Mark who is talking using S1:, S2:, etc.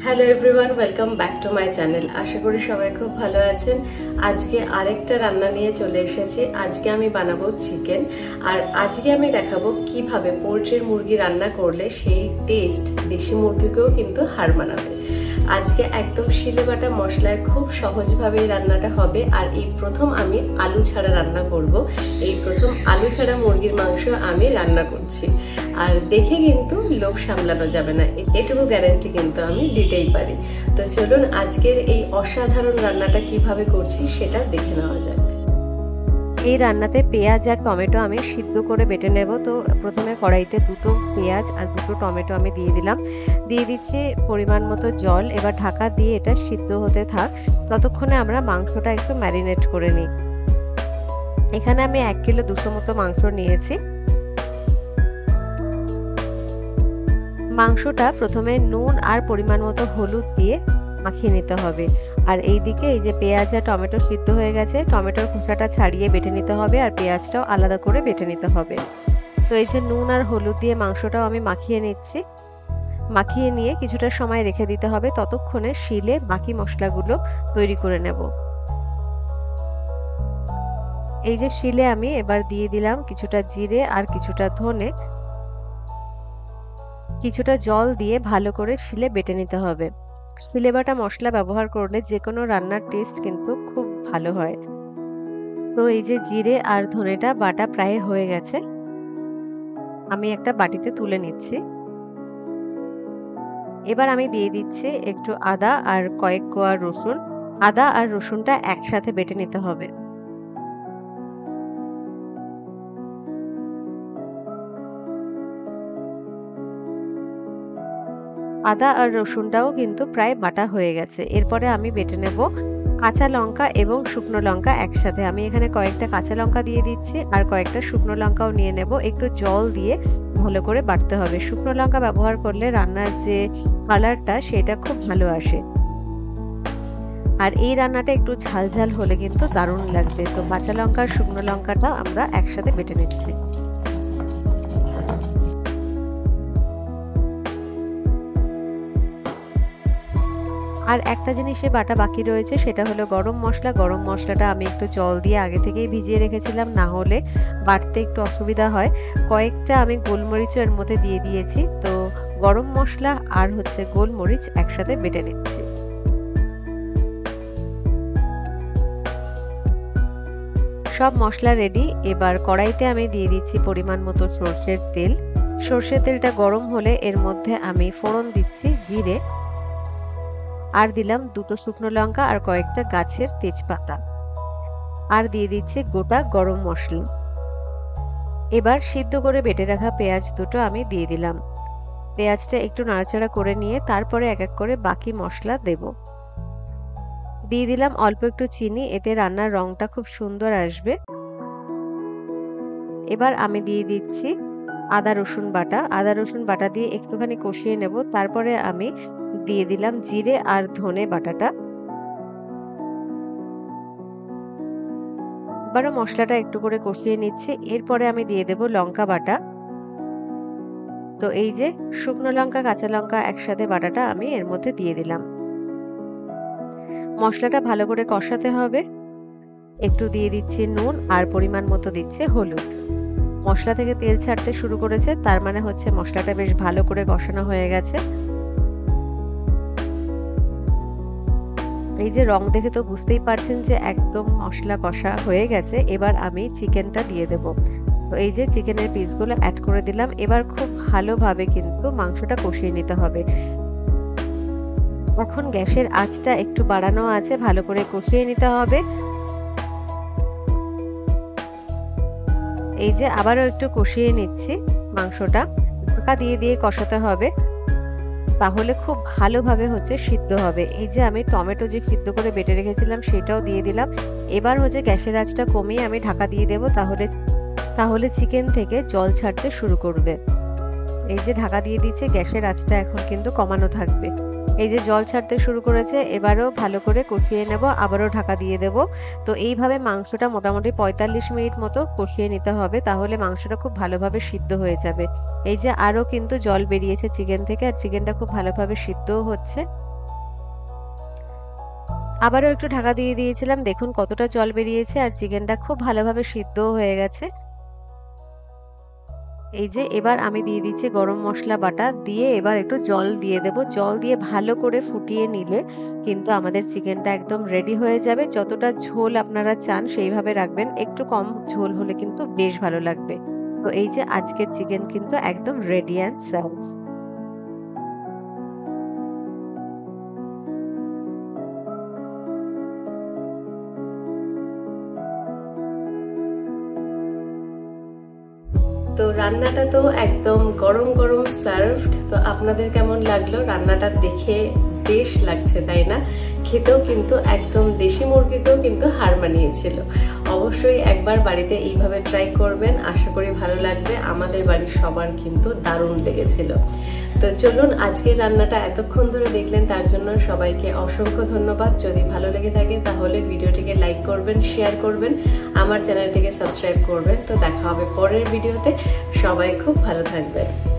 S1: Hello everyone, welcome back to my channel. আশা করি সবাই খুব ভালো আছেন। আজকে আরেকটা রান্না নিয়ে চলে এসেছি। আজকে আমি বানাবো চিকেন, আর আজকে আমি দেখাবো কিভাবে পোল্ট্রির মুরগি রান্না করলে সেই টেস্ট দেশি মুরগিকেও কিন্তু হার মানাবে। আজকে একদম শিলে বাটা মশলায় খুব সহজভাবে এই রান্নাটা হবে। আর এই প্রথম আমি আলু ছাড়া রান্না করব। এই প্রথম আলু ছাড়া মুরগির মাংস আমি রান্না করছি, আর দেখে কিন্তু লোভ সামলানো যাবে না, এটুকু গ্যারান্টি কিন্তু আমি দিতেই পারি। তো চলুন আজকের এই অসাধারণ রান্নাটা কিভাবে করছি সেটা দেখে নেওয়া যাক।
S2: এই রান্নাতে পেঁয়াজ আর টমেটো আমি সিদ্ধ করে বেটে নেব। তো প্রথমে কড়াইতে দুটো পেঁয়াজ আর দুটো টমেটো আমি দিয়ে দিলাম, দিয়ে দিচ্ছি পরিমাণ মতো জল। এবার ঢাকা দিয়ে এটা সিদ্ধ হতে থাক, ততক্ষণে আমরা মাংসটা একটু ম্যারিনেট করে নিই। এখানে আমি 1 কিলো 200 মতো মাংস নিয়েছি। মাংসটা প্রথমে নুন আর পরিমাণ মতো হলুদ দিয়ে মাখিয়ে নিতে হবে। আর এইদিকে এই যে পেঁয়াজ আর টমেটো সিদ্ধ হয়ে গেছে, টমেটোর খোসাটা ছাড়িয়ে বেটে নিতে হবে, আর পেঁয়াজটাও আলাদা করে বেটে নিতে হবে। তো এই যে নুন আর হলুদ দিয়ে মাংসটাও আমি মাখিয়ে নিচ্ছি। মাখিয়ে নিয়ে কিছুটা সময় রেখে দিতে হবে, ততক্ষণে শিলে বাকি মশলাগুলো তৈরি করে নেব। এই যে শিলে আমি এবার দিয়ে দিলাম কিছুটা জিরে আর কিছুটা ধনে, কিছুটা জল দিয়ে ভালো করে শিলে বেটে নিতে হবে। শিলে বাটা মশলা ব্যবহার করলে যে কোনো রান্নার টেস্ট কিন্তু খুব ভালো হয়। তো এই যে জিরে আর ধনেটা বাটা প্রায় হয়ে গেছে, আমি একটা বাটিতে তুলে নিচ্ছি। এবার আমি দিয়ে দিচ্ছি একটু আদা আর কয়েক কোয়া রসুন। আদা আর রসুনটা একসাথে বেটে নিতে হবে। আদা আর রসুনটাও কিন্তু প্রায় বাটা হয়ে গেছে। এরপরে আমি বেটে নেব কাঁচা লঙ্কা এবং শুকনো লঙ্কা একসাথে। আমি এখানে কয়েকটা কাঁচা লঙ্কা দিয়ে দিচ্ছি আর কয়েকটা শুকনো লঙ্কাও নিয়ে নেব। একটু জল দিয়ে ভালো করে বাটতে হবে। শুকনো লঙ্কা ব্যবহার করলে রান্নার যে কালারটা সেটা খুব ভালো আসে, আর এই রান্নাটা একটু ঝাল ঝাল হলে কিন্তু দারুণ লাগবে। তো কাঁচা লঙ্কা আর শুকনো লঙ্কাটা আমরা একসাথে বেটে নিচ্ছি। আর একটা জিনিসে বাটা বাকি রয়েছে, সেটা হলো গরম মশলা। গরম মশলাটা আমি একটু জল দিয়ে আগে থেকেই ভিজিয়ে রেখেছিলাম, না হলে বাটতে একটু অসুবিধা হয়। কয়েকটা আমি গোলমরিচও এর মধ্যে দিয়ে দিয়েছি। তো গরম মশলা আর গোলমরিচ একসাথে বেটে নিচ্ছি। সব মশলা রেডি। এবার কড়াইতে আমি দিয়ে দিচ্ছি পরিমাণ মতো সর্ষের তেল। সর্ষের তেলটা গরম হলে এর মধ্যে আমি ফোড়ন দিচ্ছি জিরে, আর দিলাম দুটো শুকনো লঙ্কা আর কয়েকটা গাছের তেজপাতা, আর দিয়ে দিচ্ছি গোটা গরম মশলা। এবার সিদ্ধ করে বেটে রাখা পেঁয়াজ দুটো আমি দিয়ে দিলাম। পেঁয়াজটা একটু নাড়াচাড়া করে নিয়ে তারপরে এক এক করে বাকি মশলা দেব। দিয়ে দিলাম অল্প একটু চিনি, এতে রান্নার রংটা খুব সুন্দর আসবে। এবার আমি দিয়ে দিচ্ছি আদা রসুন বাটা। আদা রসুন বাটা দিয়ে একটুখানি কষিয়ে নেব। তারপরে আমি দিয়ে দিলাম জিরে আর ধনে বাটাটা। এবারও মশলাটা একটু করে কষিয়ে নিচ্ছি। এরপরে আমি দিয়ে দেব লঙ্কা বাটা। তো এই যে শুকনো লঙ্কা কাঁচা লঙ্কা একসাথে বাটাটা আমি এর মধ্যে দিয়ে দিলাম। মশলাটা ভালো করে কষাতে হবে। একটু দিয়ে দিচ্ছি নুন আর পরিমাণ মতো দিচ্ছি হলুদ। মশলা থেকে তেল ছাড়তে শুরু করেছে, তার মানে হচ্ছে মশলাটা বেশ ভালো করে কষানো হয়ে গেছে। এই যে রং দেখে তো বুঝতেই পারছেন যে একদম মশলা কষা হয়ে গেছে। এবার আমি চিকেনটা দিয়ে দেব। তো এই যে চিকেনের পিসগুলো অ্যাড করে দিলাম। এবার খুব ভালোভাবে কিন্তু মাংসটা কষিয়ে নিতে হবে। এখন গ্যাসের আঁচটা একটু বাড়ানো আছে, ভালো করে কষিয়ে নিতে হবে। এই যে আবারও একটু কষিয়ে নিচ্ছি মাংসটা, ঢাকা দিয়ে দিয়ে কষাতে হবে, তাহলে খুব ভালোভাবে সিদ্ধ হবে। এই যে আমি টমেটো যে সিদ্ধ করে বেটে রেখেছিলাম সেটাও দিয়ে দিলাম। এবার গ্যাসের আঁচটা কমিয়ে আমি ঢাকা দিয়ে দেব, তাহলে চিকেন থেকে জল ছাড়তে শুরু করবে। এই যে ঢাকা দিয়ে দিচ্ছে, গ্যাসের আঁচটা এখন কিন্তু কমানো থাকবে। এই যে জল ছাড়তে শুরু করেছে, এবারও ভালো করে কষিয়ে নেব, আবারও ঢাকা দিয়ে দেব। তো এইভাবে মাংসটা মোটামুটি 45 মিনিট মতো কষিয়ে নিতে হবে, তাহলে মাংসটা খুব ভালোভাবে সিদ্ধ হয়ে যাবে। এই যে আরও কিন্তু জল বেরিয়েছে চিকেন থেকে, আর চিকেনটা খুব ভালোভাবে সিদ্ধও হচ্ছে। আবারও একটু ঢাকা দিয়ে দিয়েছিলাম, দেখুন কতটা জল বেরিয়েছে আর চিকেনটা খুব ভালোভাবে সিদ্ধ হয়ে গেছে। এই যে এবার আমি দিয়ে দিচ্ছি গরম মশলা বাটা, দিয়ে এবার একটু জল দিয়ে দেব। জল দিয়ে ভালো করে ফুটিয়ে নিলে কিন্তু আমাদের চিকেনটা একদম রেডি হয়ে যাবে। যতটা ঝোল আপনারা চান সেইভাবে রাখবেন, একটু কম ঝোল হলে কিন্তু বেশ ভালো লাগবে। তো এই যে আজকের চিকেন কিন্তু একদম রেডি অ্যান্ড সার্ভ।
S1: তো রান্নাটা তো একদম গরম গরম সার্ভড। তো আপনাদের কেমন লাগলো? রান্নাটা দেখে বেশ লাগছে তাই না? খেতেও কিন্তু একদম দেশি মুরগিকেও কিন্তু হার মানিয়েছিল। অবশ্যই একবার বাড়িতে এইভাবে ট্রাই করবেন, আশা করি ভালো লাগবে। আমাদের বাড়ির সবার কিন্তু দারুণ লেগেছিল। তো চলুন, আজকের রান্নাটা এতক্ষণ ধরে দেখলেন তার জন্য সবাইকে অসংখ্য ধন্যবাদ। যদি ভালো লেগে থাকে তাহলে ভিডিওটিকে লাইক করবেন, শেয়ার করবেন, আমার চ্যানেলটিকে সাবস্ক্রাইব করবেন। তো দেখা হবে পরের ভিডিওতে। সবাই খুব ভালো থাকবেন।